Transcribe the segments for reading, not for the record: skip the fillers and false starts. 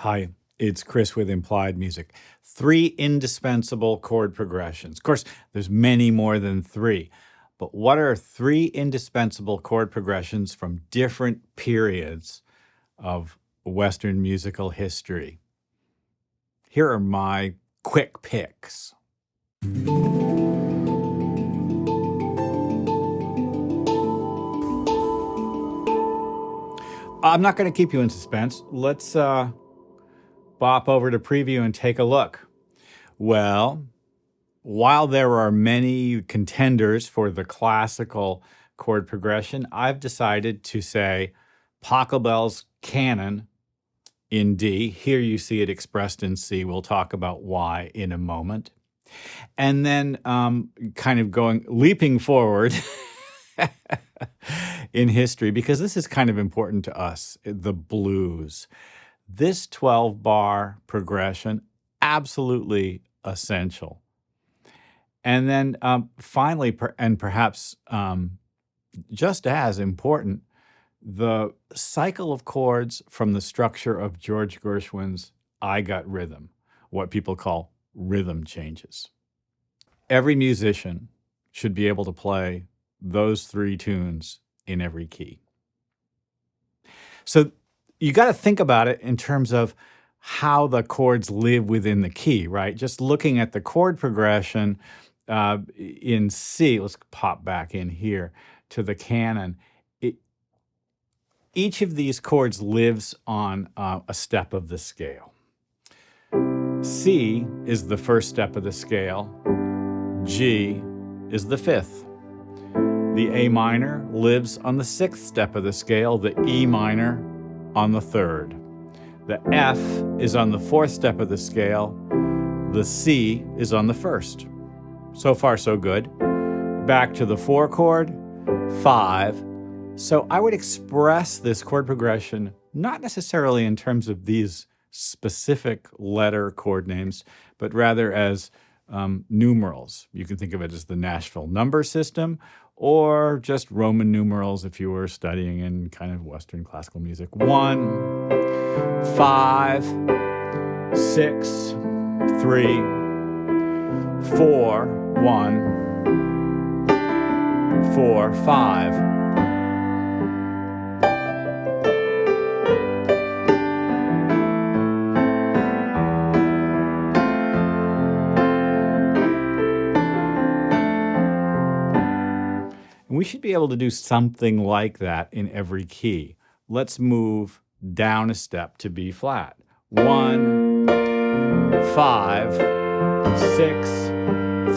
Hi, it's Chris with Implied Music. 3 indispensable chord progressions. Of course, there's many more than 3, but what are 3 indispensable chord progressions from different periods of Western musical history? Here are my quick picks. I'm not going to keep you in suspense. Let's bop over to preview and take a look. Well, while there are many contenders for the classical chord progression, I've decided to say Pachelbel's canon in D. Here you see it expressed in C. We'll talk about why in a moment. And then kind of leaping forward in history, because this is kind of important to us, the blues. This 12-bar progression, absolutely essential. And then finally, and perhaps just as important, the cycle of chords from the structure of George Gershwin's I Got Rhythm, what people call rhythm changes. Every musician should be able to play those 3 tunes in every key. So you got to think about it in terms of how the chords live within the key, right? Just looking at the chord progression in C, let's pop back in here to the canon. Each of these chords lives on a step of the scale. C is the first step of the scale. G is the 5th. The A minor lives on the 6th step of the scale, the E minor on the 3rd. The F is on the 4th step of the scale. The C is on the 1st. So far, so good. Back to the 4 chord, 5. So I would express this chord progression not necessarily in terms of these specific letter chord names, but rather as numerals. You can think of it as the Nashville number system, or just Roman numerals if you were studying in kind of Western classical music. 1, 5, 6, 3, 4, 1, 4, 5. We should be able to do something like that in every key. Let's move down a step to B flat. 1, 5, 6,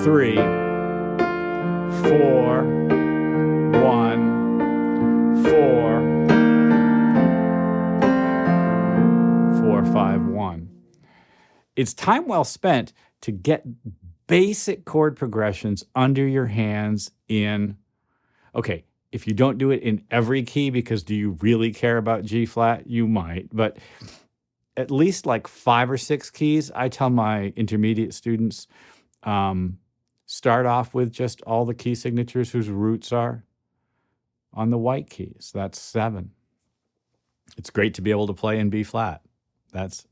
3, 4, 1, 4, 4, 5, 1. It's time well spent to get basic chord progressions under your hands in. Okay, if you don't do it in every key, because do you really care about G flat? You might, but at least like 5 or 6 keys, I tell my intermediate students, start off with just all the key signatures whose roots are on the white keys. That's 7. It's great to be able to play in B flat. That's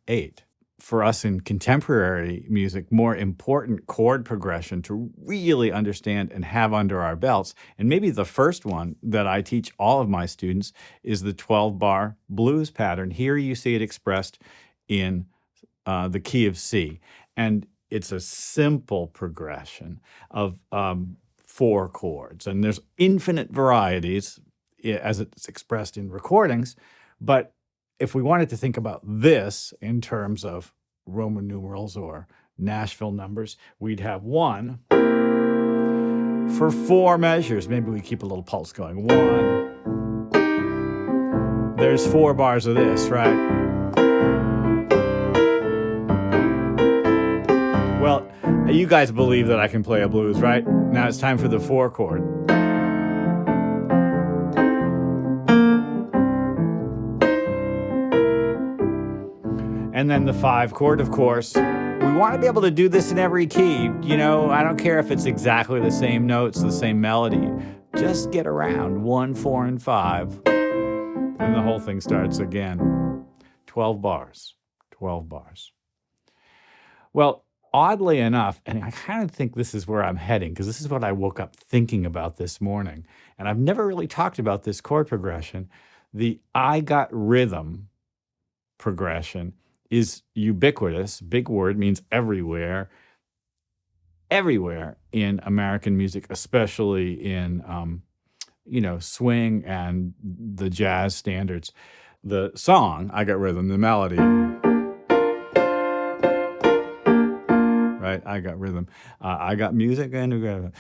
8. For us in contemporary music, more important chord progression to really understand and have under our belts, and maybe the first one that I teach all of my students, is the 12-bar blues pattern. Here you see it expressed in the key of C, and it's a simple progression of 4 chords, and there's infinite varieties as it's expressed in recordings, but if we wanted to think about this in terms of Roman numerals or Nashville numbers, we'd have 1 for 4 measures. Maybe we keep a little pulse going. 1. There's 4 bars of this, right? Well, you guys believe that I can play a blues, right? Now it's time for the 4 chord. And then the 5 chord, of course. We want to be able to do this in every key. You know, I don't care if it's exactly the same notes, the same melody. Just get around 1, 4, and 5. And the whole thing starts again. 12 bars. 12 bars. Well, oddly enough, and I kind of think this is where I'm heading because this is what I woke up thinking about this morning. And I've never really talked about this chord progression. The I got rhythm progression is ubiquitous. Big word, means everywhere. Everywhere in American music, especially in swing and the jazz standards. The song, I Got Rhythm, the melody, right? I got rhythm. I got music, and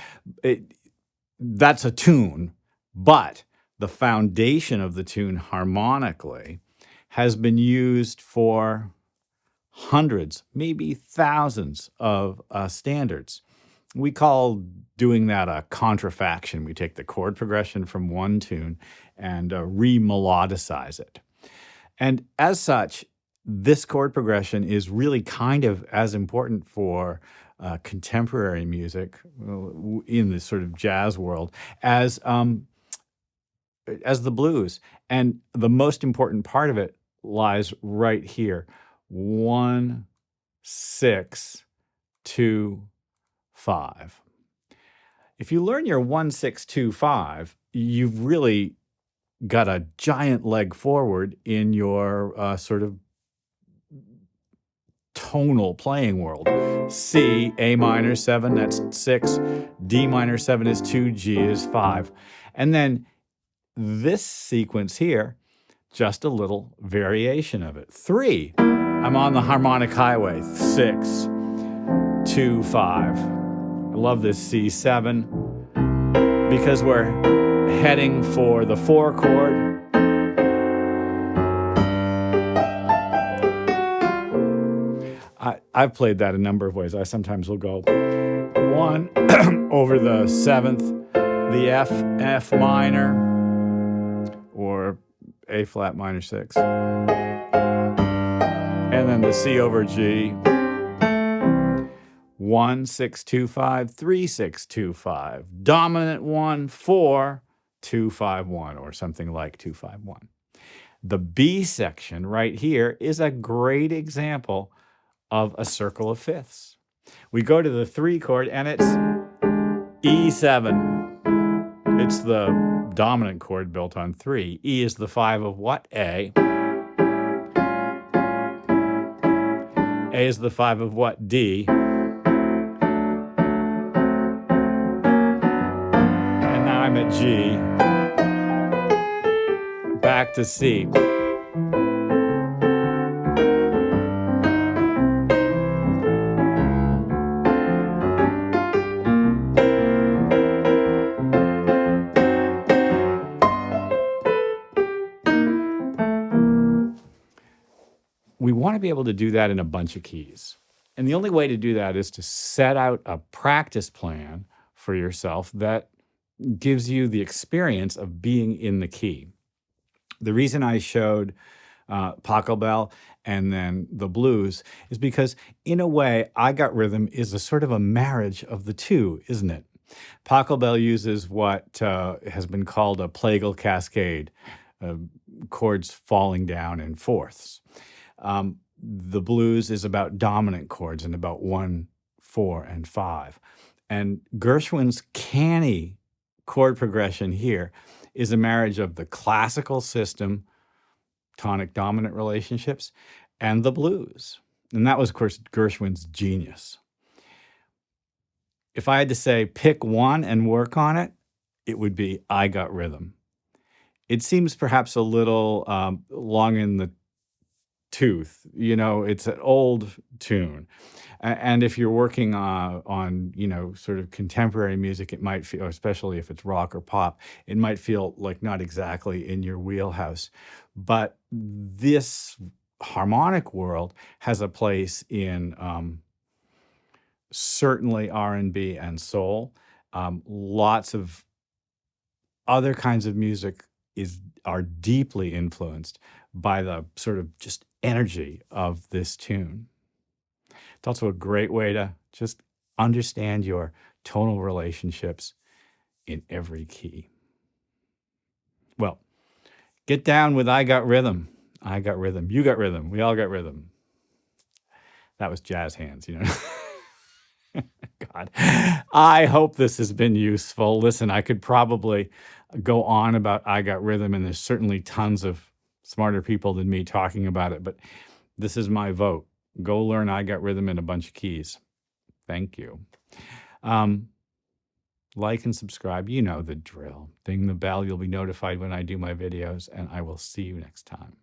that's a tune, but the foundation of the tune harmonically has been used for hundreds, maybe thousands of standards. We call doing that a contrafaction. We take the chord progression from one tune and re-melodicize it. And as such, this chord progression is really kind of as important for contemporary music in the sort of jazz world as the blues. And the most important part of it lies right here. 1, 6, 2, 5. If you learn your 1, 6, 2, 5, you've really got a giant leg forward in your sort of tonal playing world. C, A minor 7, that's 6. D minor 7 is 2. G is 5. And then this sequence here, just a little variation of it. 3, I'm on the harmonic highway. 6, 2, 5. I love this C7 because we're heading for the 4 chord. I've played that a number of ways. I sometimes will go 1 over the 7th, the F minor, or A flat minor 6, and then the C over G. 1, 6, 2, 5, 3, 6, 2, 5. Dominant 1, 4, 2, 5, 1, or something like 2, 5, 1. The B section right here is a great example of a circle of fifths. We go to the 3 chord and it's E7. It's the dominant chord built on 3. E is the 5 of what? A. A is the 5 of what? D. And now I'm at G. Back to C. We want to be able to do that in a bunch of keys. And the only way to do that is to set out a practice plan for yourself that gives you the experience of being in the key. The reason I showed Pachelbel and then the blues is because, in a way, I Got Rhythm is a sort of a marriage of the two, isn't it? Pachelbel uses what has been called a plagal cascade, chords falling down in fourths. The blues is about dominant chords and about 1, 4, and 5. And Gershwin's canny chord progression here is a marriage of the classical system, tonic-dominant relationships, and the blues. And that was, of course, Gershwin's genius. If I had to say pick one and work on it, it would be I Got Rhythm. It seems perhaps a little long in the tooth. You know, it's an old tune. And if you're working on, sort of contemporary music, it might feel, especially if it's rock or pop, it might feel like not exactly in your wheelhouse. But this harmonic world has a place in certainly R&B and soul. Lots of other kinds of music are deeply influenced by the sort of just energy of this tune. It's also a great way to just understand your tonal relationships in every key. Well, get down with I Got Rhythm. I got rhythm. You got rhythm. We all got rhythm. That was jazz hands, you know. God, I hope this has been useful. Listen, I could probably go on about I got rhythm, and there's certainly tons of smarter people than me talking about it, but this is my vote. Go learn I got rhythm in a bunch of keys. Thank you. Like and subscribe. You know the drill. Ding the bell. You'll be notified when I do my videos, and I will see you next time.